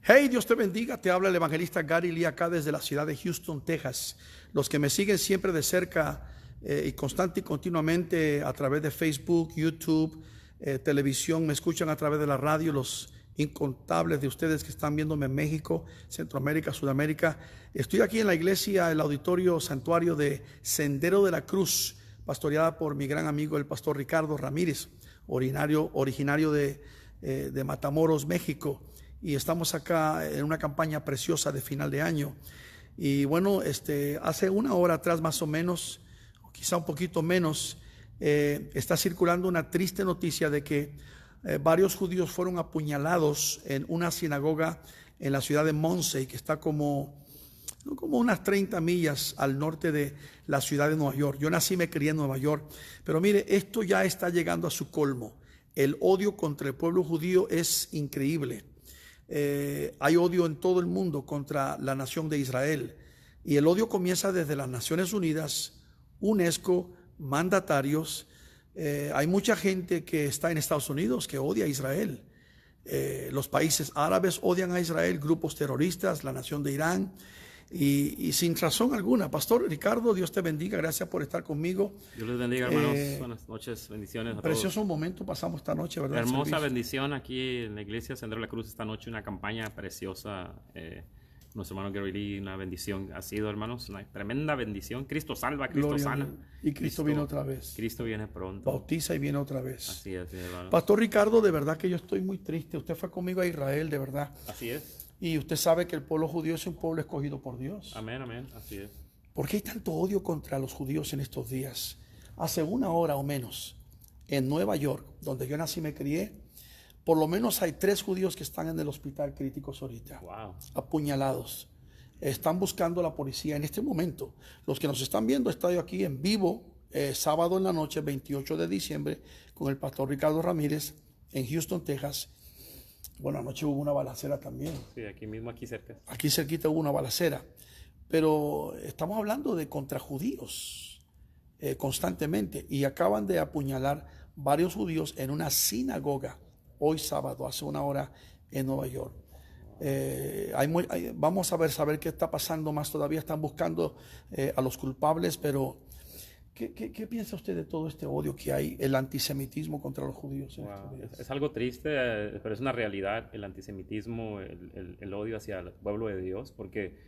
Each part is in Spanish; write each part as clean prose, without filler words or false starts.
Hey, Dios te bendiga, te habla el evangelista Gary Lee acá desde la ciudad de Houston, Texas. Los que me siguen siempre de cerca y constante y continuamente a través de Facebook, YouTube, televisión, me escuchan a través de la radio, los incontables de ustedes que están viéndome en México, Centroamérica, Sudamérica. Estoy aquí en la iglesia, el auditorio santuario de Sendero de la Cruz, pastoreada por mi gran amigo el pastor Ricardo Ramírez, originario de Matamoros, México. Y estamos acá en una campaña preciosa de final de año. Y bueno, hace una hora atrás más o menos, o quizá un poquito menos, está circulando una triste noticia de que varios judíos fueron apuñalados en una sinagoga en la ciudad de Muncie, que está como unas 30 millas al norte de la ciudad de Nueva York. Yo nací y me crié en Nueva York, pero mire, esto ya está llegando a su colmo. El odio contra el pueblo judío es increíble. Hay odio en todo el mundo contra la nación de Israel, y el odio comienza desde las Naciones Unidas, UNESCO, mandatarios. Hay mucha gente que está en Estados Unidos que odia a Israel. Los países árabes odian a Israel, grupos terroristas, la nación de Irán, y sin razón alguna. Pastor Ricardo, Dios te bendiga, gracias por estar conmigo. Dios les bendiga, hermanos. Buenas noches, bendiciones a todos. Precioso momento pasamos esta noche, ¿verdad? Hermosa bendición aquí en la iglesia Sendero de la Cruz esta noche, una campaña preciosa. Nuestro hermano Gary Lee, una bendición ha sido, hermanos, una tremenda bendición. Cristo salva, Cristo sana. Y Cristo viene otra vez. Cristo viene pronto. Bautiza y viene otra vez. Así es, hermano. Pastor Ricardo, de verdad que yo estoy muy triste. Usted fue conmigo a Israel, de verdad. Así es. Y usted sabe que el pueblo judío es un pueblo escogido por Dios. Amén, amén, así es. ¿Por qué hay tanto odio contra los judíos en estos días? Hace una hora o menos, en Nueva York, donde yo nací y me crié, por lo menos hay 3 judíos que están en el hospital críticos ahorita. Wow. Apuñalados. Están buscando a la policía en este momento. Los que nos están viendo, estoy aquí en vivo, sábado en la noche, 28 de diciembre, con el pastor Ricardo Ramírez en Houston, Texas. Bueno, anoche hubo una balacera también. Sí, aquí mismo, aquí cerca. Aquí cerquita hubo una balacera. Pero estamos hablando de contra judíos constantemente. Y acaban de apuñalar varios judíos en una hoy sábado, hace una hora, en Nueva York. Vamos a saber qué está pasando más. Todavía están buscando a los culpables, pero ¿qué piensa usted de todo este odio que hay, el antisemitismo contra los judíos? Es algo triste, pero es una realidad, el antisemitismo, el odio hacia el pueblo de Dios, porque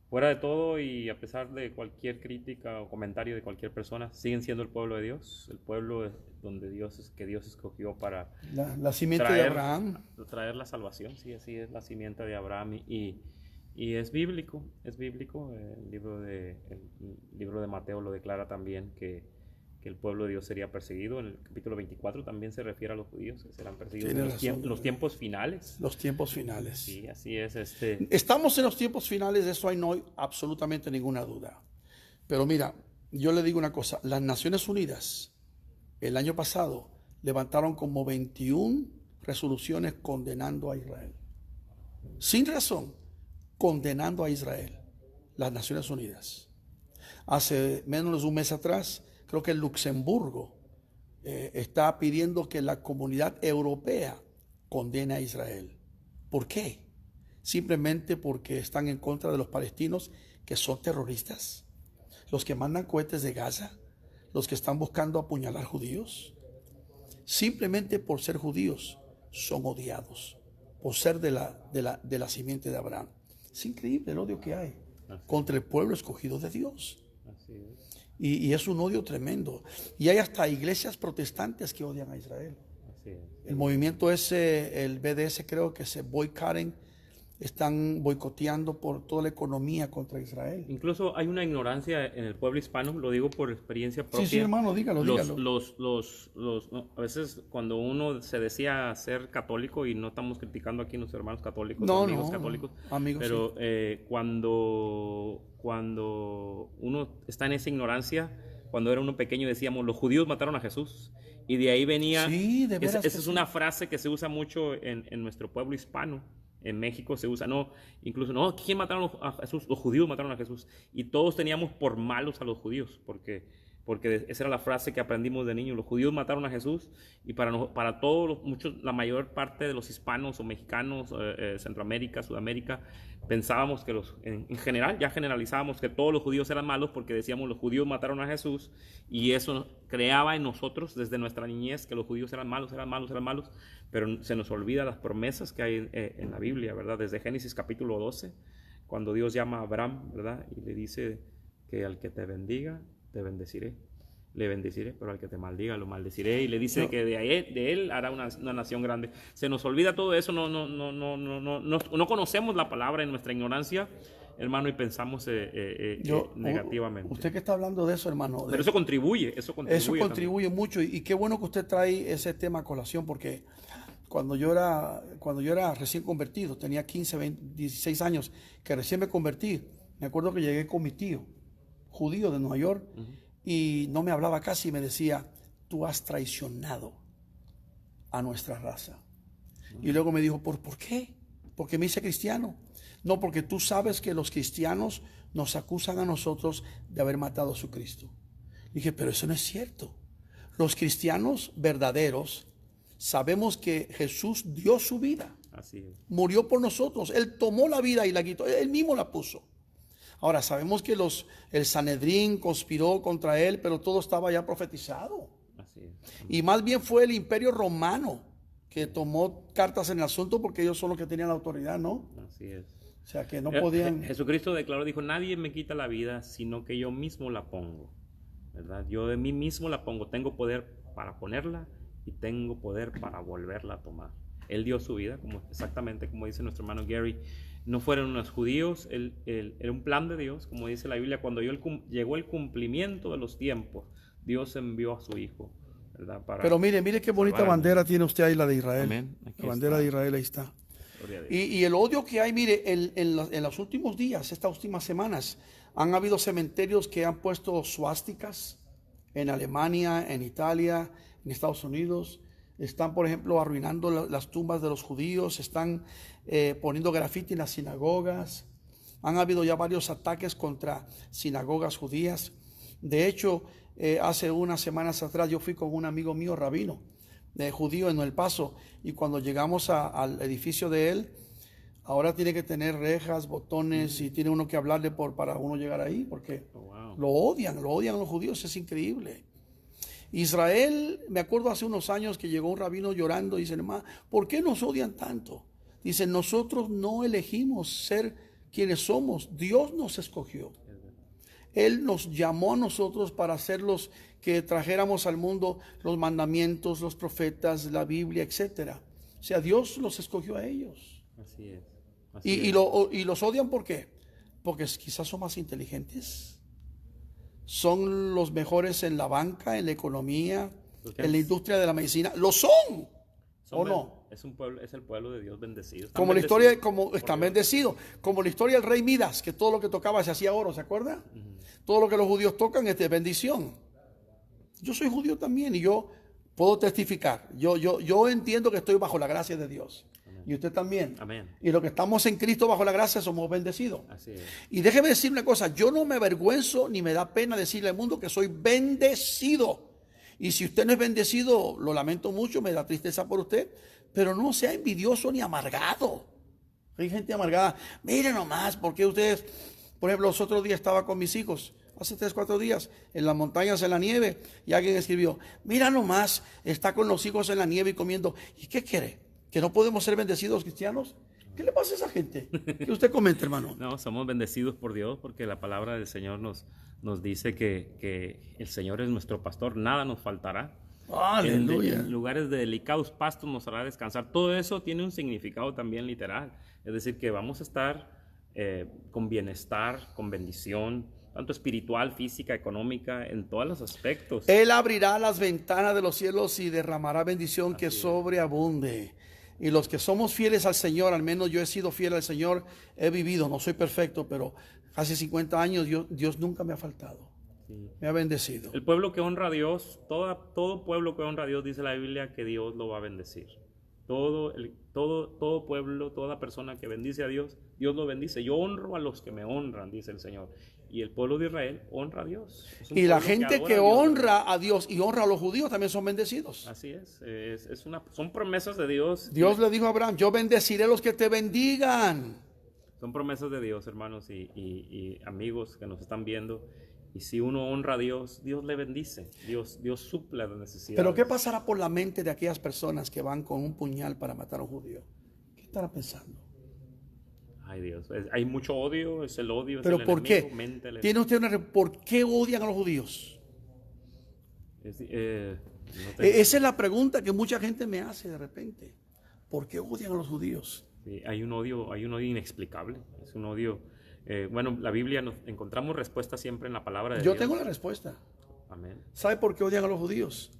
fuera de todo y a pesar de cualquier crítica o comentario de cualquier persona, siguen siendo el pueblo de Dios, el pueblo donde que Dios escogió para la simiente de Abraham. Traer la salvación, sí, así es, la simiente de Abraham, y es bíblico, el libro de Mateo lo declara también que el pueblo de Dios sería perseguido. En el capítulo 24 también se refiere a los judíos que serán perseguidos en los tiempos finales. Los tiempos finales. Sí, así es. Estamos en los tiempos finales, de eso no hay absolutamente ninguna duda. Pero mira, yo le digo una cosa, las Naciones Unidas el año pasado levantaron como 21 resoluciones condenando a Israel. Sin razón, condenando a Israel, las Naciones Unidas. Hace menos de un mes atrás, creo que Luxemburgo está pidiendo que la comunidad europea condene a Israel. ¿Por qué? Simplemente porque están en contra de los palestinos, que son terroristas, los que mandan cohetes de Gaza, los que están buscando apuñalar judíos. Simplemente por ser judíos son odiados, por ser de la simiente de Abraham. Es increíble el odio que hay contra el pueblo escogido de Dios. Así es. Y es un odio tremendo. Y hay hasta iglesias protestantes que odian a Israel. Así es. El movimiento ese, el BDS, creo que se están boicoteando por toda la economía contra Israel. Incluso hay una ignorancia en el pueblo hispano, lo digo por experiencia propia. Sí, hermano, dígalo. A veces cuando uno se decía ser católico, y no estamos criticando aquí a nuestros hermanos católicos, católicos, pero sí. Cuando uno está en esa ignorancia, cuando era uno pequeño decíamos, los judíos mataron a Jesús. Y de ahí venía, sí, de veras esa es una frase que se usa mucho en nuestro pueblo hispano. En México se usa, ¿quién mataron a Jesús? Los judíos mataron a Jesús. Y todos teníamos por malos a los judíos, porque porque esa era la frase que aprendimos de niños. Los judíos mataron a Jesús, y para todos, la mayor parte de los hispanos o mexicanos, Centroamérica, Sudamérica, pensábamos que en general, ya generalizábamos que todos los judíos eran malos, porque decíamos los judíos mataron a Jesús, y eso creaba en nosotros desde nuestra niñez que los judíos eran malos, pero se nos olvida las promesas que hay en la Biblia, ¿verdad? Desde Génesis capítulo 12, cuando Dios llama a Abraham, ¿verdad? Y le dice que al que te bendiga, te bendeciré, le bendeciré, pero al que te maldiga, lo maldeciré, y le dice que de él hará una nación grande. Se nos olvida todo eso, no conocemos la palabra en nuestra ignorancia, hermano, y pensamos negativamente. Usted que está hablando de eso, hermano. Pero eso contribuye. Eso contribuye mucho, y qué bueno que usted trae ese tema a colación, porque cuando yo era recién convertido, tenía 15, 20, 16 años, que recién me convertí, me acuerdo que llegué con mi tío, judío de Nueva York, y no me hablaba casi, y me decía, tú has traicionado a nuestra raza. Y luego me dijo, ¿por qué? Porque me hice cristiano. No, porque tú sabes que los cristianos nos acusan a nosotros de haber matado a su Cristo. Dije, pero eso no es cierto. Los cristianos verdaderos sabemos que Jesús dio su vida. Así es. Murió por nosotros. Él tomó la vida y la quitó. Él mismo la puso. Ahora, sabemos que el Sanedrín conspiró contra él, pero todo estaba ya profetizado. Así es. Y más bien fue el Imperio Romano que tomó cartas en el asunto, porque ellos son los que tenían la autoridad, ¿no? Así es. O sea, que no podían... Jesucristo declaró, dijo, nadie me quita la vida, sino que yo mismo la pongo, ¿verdad? Yo de mí mismo la pongo. Tengo poder para ponerla y tengo poder para volverla a tomar. Él dio su vida, exactamente como dice nuestro hermano Gary. No fueron unos judíos, era un plan de Dios, como dice la Biblia. Cuando llegó el cumplimiento de los tiempos, Dios envió a su Hijo, ¿verdad? Pero mire qué bonita bandera tiene usted ahí, la de Israel. Amén. La bandera de Israel, ahí está. Y el odio que hay, mire, en los últimos días, estas últimas semanas, han habido cementerios que han puesto suásticas en Alemania, en Italia, en Estados Unidos. Están, por ejemplo, arruinando las tumbas de los judíos, están poniendo grafiti en las sinagogas. Han habido ya varios ataques contra sinagogas judías. De hecho, hace unas semanas atrás yo fui con un amigo mío, rabino, judío en El Paso, y cuando llegamos al edificio de él, ahora tiene que tener rejas, botones, y tiene uno que hablarle para uno llegar ahí, porque lo odian los judíos, es increíble. Israel, me acuerdo hace unos años que llegó un rabino llorando y dice, hermano, ¿por qué nos odian tanto? Dice, nosotros no elegimos ser quienes somos, Dios nos escogió. Él nos llamó a nosotros para ser los que trajéramos al mundo los mandamientos, los profetas, la Biblia, etc. O sea, Dios los escogió a ellos. Así es. Y los odian, ¿por qué? Porque quizás son más inteligentes. Son los mejores en la banca, en la economía, en la industria de la medicina. ¡Lo son! ¿O no? Es el pueblo de Dios bendecido. Como la historia, están bendecidos. Como la historia del rey Midas, que todo lo que tocaba se hacía oro, ¿se acuerda? Todo lo que los judíos tocan es de bendición. Yo soy judío también y yo puedo testificar. Yo entiendo que estoy bajo la gracia de Dios. Amén. Y usted también. Amén. Y los que estamos en Cristo bajo la gracia somos bendecidos. Así es. Y déjeme decir una cosa, yo no me avergüenzo ni me da pena decirle al mundo que soy bendecido. Y si usted no es bendecido, lo lamento mucho, me da tristeza por usted, pero no sea envidioso ni amargado. Hay gente amargada. Miren nomás, porque ustedes, por ejemplo, los otros días estaba con mis hijos, hace 3, 4 días, en las montañas, en la nieve, y alguien escribió, mira nomás, está con los hijos en la nieve y comiendo. ¿Y qué quiere? ¿Que no podemos ser bendecidos cristianos? ¿Qué le pasa a esa gente? ¿Qué usted comenta, hermano? No, somos bendecidos por Dios, porque la palabra del Señor nos dice que el Señor es nuestro pastor, nada nos faltará. Aleluya. En lugares de delicados pastos nos hará descansar. Todo eso tiene un significado también literal. Es decir, que vamos a estar con bienestar, con bendición, tanto espiritual, física, económica, en todos los aspectos. Él abrirá las ventanas de los cielos y derramará bendición que sobreabunde. Y los que somos fieles al Señor, al menos yo he sido fiel al Señor, he vivido, no soy perfecto, pero hace 50 años Dios nunca me ha faltado. Sí. Me ha bendecido. El pueblo que honra a Dios, todo pueblo que honra a Dios, dice la Biblia, que Dios lo va a bendecir. Todo pueblo, toda persona que bendice a Dios, Dios lo bendice. Yo honro a los que me honran, dice el Señor. Y el pueblo de Israel honra a Dios. Y la gente que adora a Dios. honra a Dios y honra a los judíos también son bendecidos. Así son promesas de Dios. Dios le dijo a Abraham, yo bendeciré a los que te bendigan. Son promesas de Dios, hermanos y amigos que nos están viendo. Y si uno honra a Dios, Dios le bendice. Dios suple las necesidades. Pero ¿qué pasará por la mente de aquellas personas que van con un puñal para matar a un judío? ¿Qué estará pensando? Ay, Dios. Hay mucho odio, es el odio. ¿Pero es el por enemigo, qué? ¿Tiene usted ¿por qué odian a los judíos? Esa es la pregunta que mucha gente me hace de repente. ¿Por qué odian a los judíos? Sí, hay un odio inexplicable. Es un odio. Bueno, la Biblia encontramos respuesta siempre en la palabra de Dios. Yo tengo la respuesta. Amén. ¿Sabe por qué odian a los judíos?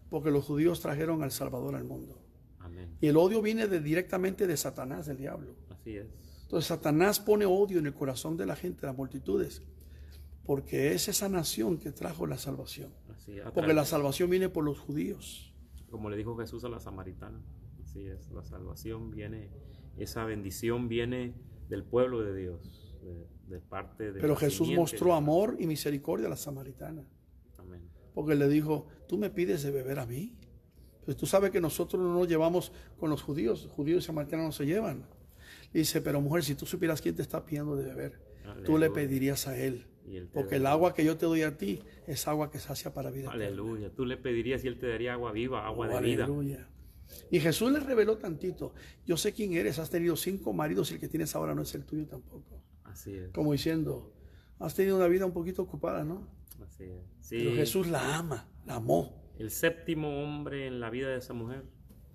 Porque los judíos trajeron al Salvador al mundo. Amén. Y el odio viene directamente de Satanás, del diablo. Así es. Entonces Satanás pone odio en el corazón de la gente, de las multitudes, porque es esa nación que trajo la salvación. Así es. Porque la salvación viene por los judíos. Como le dijo Jesús a la samaritana. Así es, la salvación viene, esa bendición viene del pueblo de Dios. De parte de Pero Jesús mostró amor y misericordia a la samaritana. Amén. Porque le dijo, tú me pides de beber a mí. Pues tú sabes que nosotros no nos llevamos con los judíos y samaritanos no se llevan. Y dice, pero mujer, si tú supieras quién te está pidiendo de beber, Aleluya. Tú le pedirías a él. Porque el agua que yo te doy a ti es agua que sacia para vida. Aleluya. Tú le pedirías y él te daría agua viva, agua de aleluya. vida. Y Jesús le reveló tantito. Yo sé quién eres, has tenido 5 maridos y el que tienes ahora no es el tuyo tampoco. Así es. Como diciendo, has tenido una vida un poquito ocupada, ¿no? Así es. Sí. Pero Jesús la ama, la amó. El séptimo hombre en la vida de esa mujer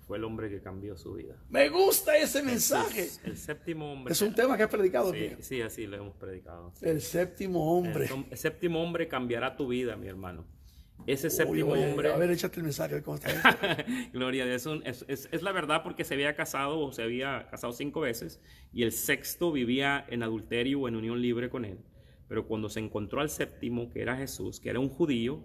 fue el hombre que cambió su vida. Me gusta ese mensaje. El séptimo hombre. Es un tema que has predicado aquí. Sí, así lo hemos predicado. Sí. El séptimo hombre. El séptimo hombre cambiará tu vida, mi hermano. Ese séptimo hombre. A ver, échate el mensaje. ¿Cómo está eso? Gloria a Dios. Es la verdad, porque se había casado 5 veces y el sexto vivía en adulterio o en unión libre con él. Pero cuando se encontró al séptimo, que era Jesús, que era un judío,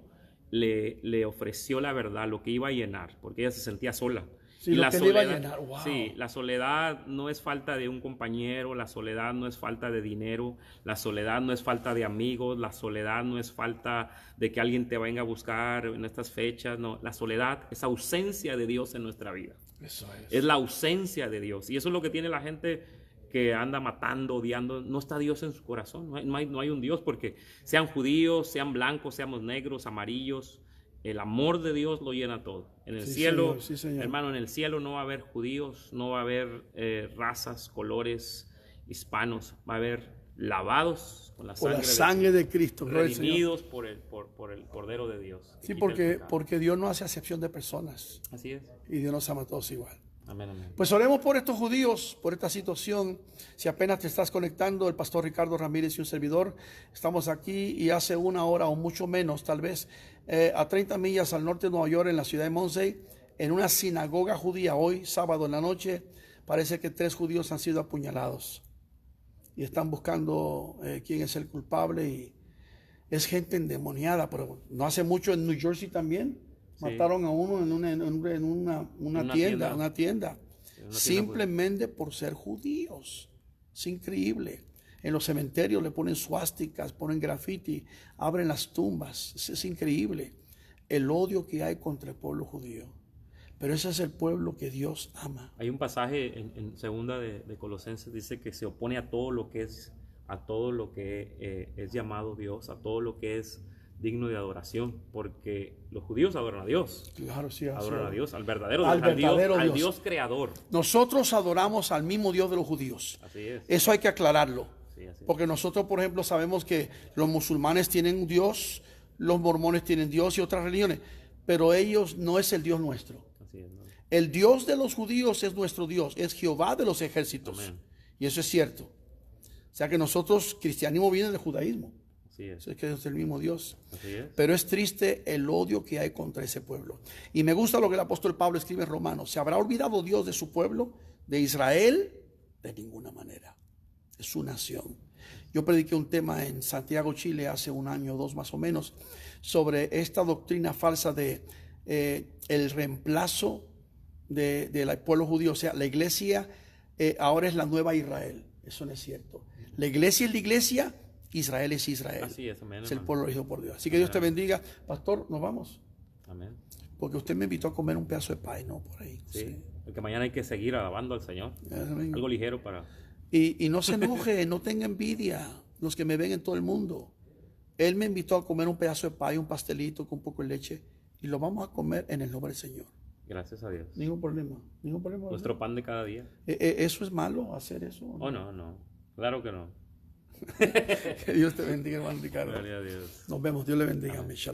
le ofreció la verdad, lo que iba a llenar, porque ella se sentía sola. Sí, y lo la que soledad, le iba a llenar. Wow. Sí, la soledad no es falta de un compañero, la soledad no es falta de dinero, la soledad no es falta de amigos, la soledad no es falta de que alguien te venga a buscar en estas fechas, no, la soledad es ausencia de Dios en nuestra vida. Eso es. Es la ausencia de Dios, y eso es lo que tiene la gente que anda matando, odiando. No está Dios en su corazón, no hay un Dios, porque sean judíos, sean blancos, seamos negros, amarillos, el amor de Dios lo llena todo. En el cielo, señor, sí, señor. Hermano, en el cielo no va a haber judíos, no va a haber razas, colores, hispanos, va a haber lavados con la sangre de Cristo, redimidos por el Cordero de Dios. Sí, porque Dios no hace acepción de personas. Así es. Y Dios nos ama a todos igual. Amén, amén. Pues oremos por estos judíos, por esta situación. Si apenas te estás conectando, el pastor Ricardo Ramírez y un servidor, estamos aquí y hace 1 hora o mucho menos, tal vez, a 30 millas al norte de Nueva York, en la ciudad de Monsey, en una sinagoga judía, hoy, sábado en la noche, parece que 3 judíos han sido apuñalados. Y están buscando quién es el culpable, y es gente endemoniada. Pero no hace mucho en New Jersey también. Sí. Mataron a uno en una tienda, simplemente por ser judíos. Es increíble. En los cementerios le ponen suásticas, ponen graffiti, abren las tumbas. Es increíble el odio que hay contra el pueblo judío. Pero ese es el pueblo que Dios ama. Hay un pasaje en segunda de Colosenses, dice que se opone a todo lo que es llamado Dios, a todo lo que es digno de adoración, porque los judíos adoran a Dios. Claro, sí, adoran a Dios, al verdadero Dios. Al Dios creador. Nosotros adoramos al mismo Dios de los judíos. Así es. Eso hay que aclararlo. Sí, así es. Porque nosotros, por ejemplo, sabemos que los musulmanes tienen un Dios, los mormones tienen Dios y otras religiones, pero ellos no es el Dios nuestro. Así es, ¿no? El Dios de los judíos es nuestro Dios, es Jehová de los ejércitos. Amén. Y eso es cierto. O sea que nosotros, cristianismo viene del judaísmo. Así es. Es que es el mismo Dios. Así es. Pero es triste el odio que hay contra ese pueblo. Y me gusta lo que el apóstol Pablo escribe en Romanos. ¿Se habrá olvidado Dios de su pueblo, de Israel? De ninguna manera. Es su nación. Yo prediqué un tema en Santiago, Chile, hace 1 año o 2 más o menos, sobre esta doctrina falsa de el reemplazo del pueblo judío. O sea, la iglesia ahora es la nueva Israel. Eso no es cierto. La iglesia es la iglesia, Israel es Israel. Así es, amén, es el hermano. pueblo elegido por Dios. Así que Dios te bendiga. Pastor, nos vamos. Amén. Porque usted me invitó a comer un pedazo de pie, ¿no? Por ahí. Sí, porque mañana hay que seguir alabando al Señor. Amén. Algo ligero para... Y no se enoje, no tenga envidia los que me ven en todo el mundo. Él me invitó a comer un pedazo de pie, un pastelito con un poco de leche, y lo vamos a comer en el nombre del Señor. Gracias a Dios. Ningún problema, ningún problema. Nuestro pan de cada día. ¿Eso es malo, hacer eso? Oh, no, no. Claro que no. Que Dios te bendiga, hermano Ricardo. Gloria a Dios. Nos vemos, Dios le bendiga. Amén.